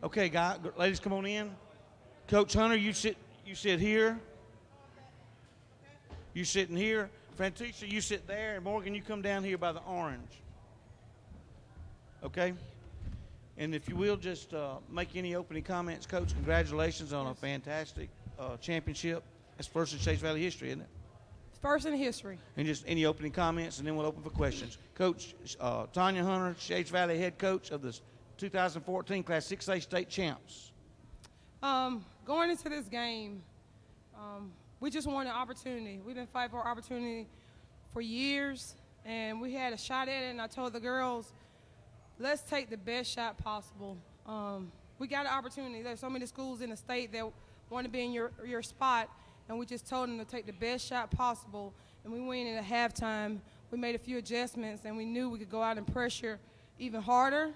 Okay, ladies, come on in. Coach Hunter, you sit here. You sitting here. Frantisha, you sit there. And Morgan, you come down here by the orange. Okay? And if you will, just make any opening comments. Coach, congratulations on a fantastic championship. It's first in Chase Valley history, isn't it? First in history. And just any opening comments, and then we'll open for questions. Coach Tanya Hunter, Chase Valley head coach of the 2014 Class 6A state champs. Going into this game, we just wanted an opportunity. We didn't fight for opportunity for years, and we had a shot at it, and I told the girls, let's take the best shot possible. We got an opportunity. There's so many schools in the state that want to be in your spot, and we just told them to take the best shot possible, and we went in at halftime. We made a few adjustments, and we knew we could go out and pressure even harder.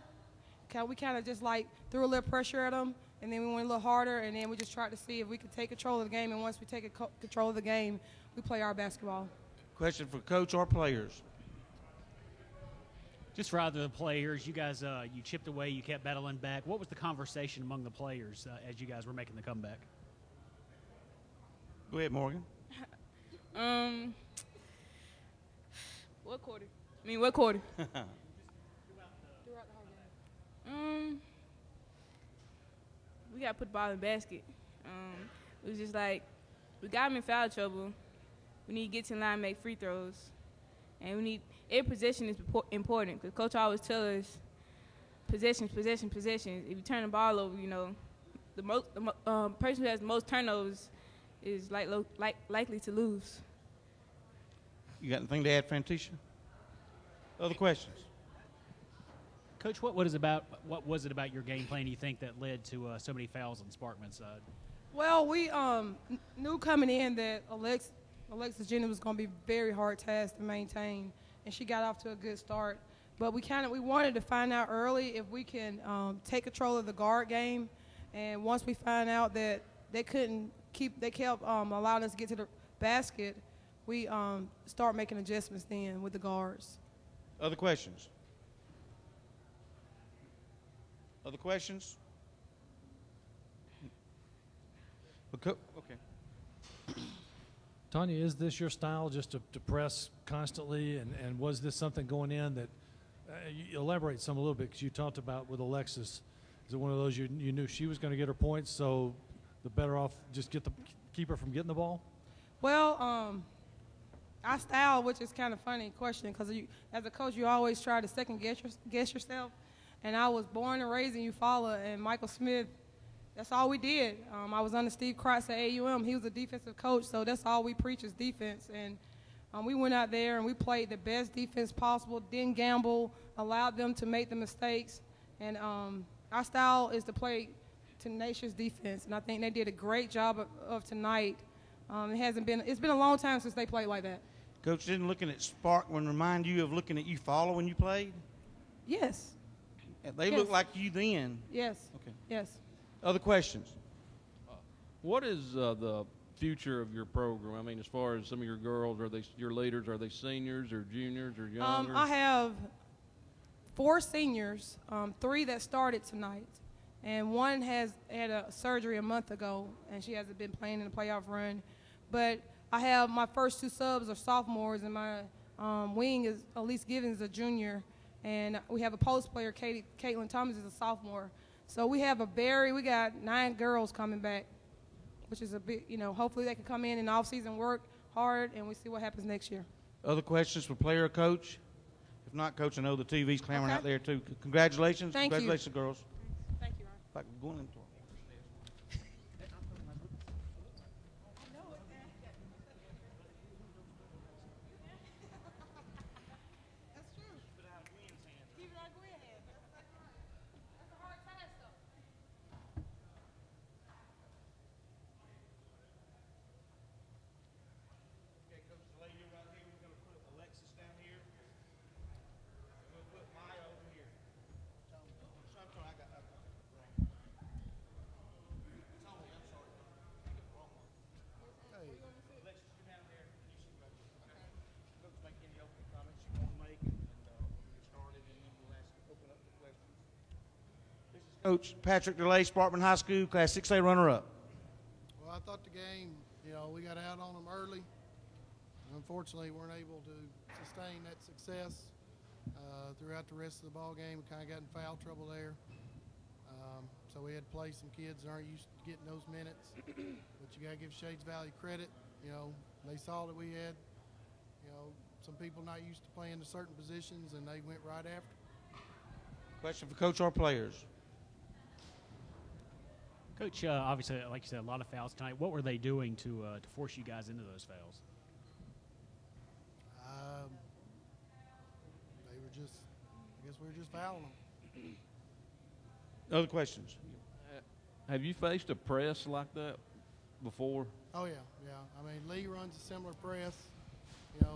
We kind of just like threw a little pressure at them, and then we went a little harder, and then we just tried to see if we could take control of the game, and once we take control of the game, we play our basketball. Question for coach or players? Just for either the players, you guys, you chipped away, you kept battling back. What was the conversation among the players as you guys were making the comeback? Go ahead, Morgan. What quarter? What quarter? We got to put the ball in the basket. It was just like, we got them in foul trouble. We need to get to the line and make free throws. And we need, every possession is important, because Coach always tells us, possessions, possessions, possessions. If you turn the ball over, the person who has the most turnovers is likely to lose. You got anything to add, Frantisha? Other questions? Coach, what was it about your game plan you think that led to so many fouls on Sparkman's side? Well, we knew coming in that Alexis Jennings was going to be a very hard task to maintain, and she got off to a good start. But we wanted to find out early if we can take control of the guard game, and once we find out that they kept allowing us to get to the basket, we start making adjustments then with the guards. Other questions? Other questions? Okay. Tanya, is this your style, just to press constantly, and was this something going in that you elaborate some a little bit, because you talked about with Alexis, is it one of those you knew she was going to get her points, so the better off just keep her from getting the ball? Well, our style, which is kind of funny question, because as a coach you always try to second guess yourself, and I was born and raised in Eufaula, and Michael Smith, that's all we did. I was under Steve Kreitz at AUM. He was a defensive coach, so that's all we preach is defense. And we went out there and we played the best defense possible, didn't gamble, allowed them to make the mistakes. And our style is to play tenacious defense, and I think they did a great job of tonight. It's been a long time since they played like that. Coach, didn't looking at Sparkman remind you of looking at Eufaula when you played? Yes. They looked like you then. Yes. Okay. Yes. Other questions? What is the future of your program? As far as some of your girls, are they your leaders? Are they seniors or juniors or younger? I have 4 seniors, 3 that started tonight, and 1 had a surgery a month ago, and she hasn't been playing in the playoff run. But I have my first 2 subs are sophomores, and my wing is Elise Givens, a junior, and we have a post player, Caitlin Thomas, is a sophomore. So we got 9 girls coming back, which is a big, hopefully they can come in and off-season work hard, and we see what happens next year. Other questions for player or coach? If not, Coach, I know the TV's clamoring Okay. out there too. Congratulations. Thank you. Congratulations, girls. Thank you, Ryan. Like we're going into Coach Patrick DeLay, Sparkman High School, Class 6A runner-up. Well, I thought the game, we got out on them early. Unfortunately, weren't able to sustain that success throughout the rest of the ball game. We kind of got in foul trouble there. So we had to play some kids that aren't used to getting those minutes. But you got to give Shades Valley credit. They saw that we had, some people not used to playing to certain positions, and they went right after. Question for Coach or players? Coach, obviously, like you said, a lot of fouls tonight. What were they doing to force you guys into those fouls? They were just, I guess we were just fouling them. Other questions? Have you faced a press like that before? Oh, yeah. I mean, Lee runs a similar press,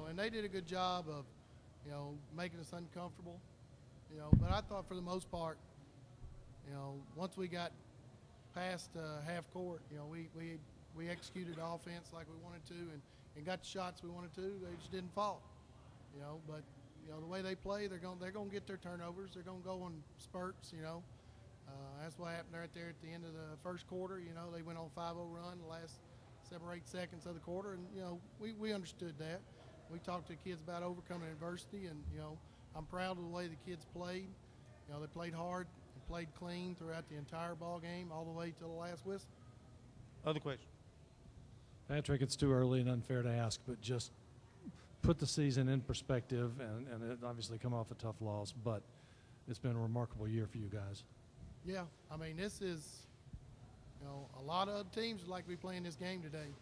and they did a good job of, making us uncomfortable, But I thought for the most part, once we got past half court, we executed the offense like we wanted to and got the shots we wanted to. They just didn't fall, But the way they play, they're going to get their turnovers. They're going to go on spurts, That's what happened right there at the end of the first quarter. They went on a 5-0 run the last 7 or 8 seconds of the quarter, and we understood that. We talked to the kids about overcoming adversity, and I'm proud of the way the kids played. They played hard and played clean throughout the entire ball game, all the way to the last whistle. Other questions? Patrick, it's too early and unfair to ask, but just put the season in perspective, and it obviously come off a tough loss, but it's been a remarkable year for you guys. Yeah, I mean, this is, a lot of other teams would like to be playing this game today.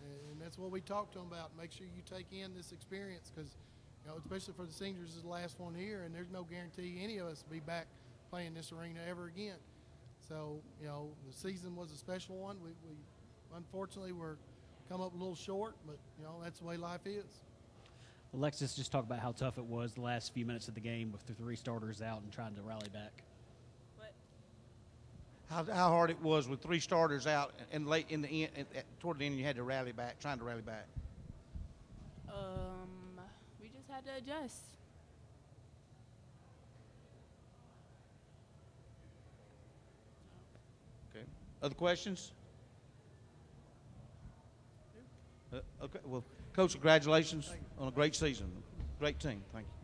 And that's what we talked to them about. Make sure you take in this experience because, especially for the seniors, this is the last one here, and there's no guarantee any of us will be back playing this arena ever again. So, the season was a special one. We unfortunately, we're come up a little short, but, that's the way life is. Alexis, just talk about how tough it was the last few minutes of the game with the 3 starters out and trying to rally back. How hard it was with 3 starters out and late in the end, toward the end, you had to rally back, trying to rally back. We just had to adjust. Okay. Other questions? Okay. Well, Coach, congratulations on a great season. Great team. Thank you.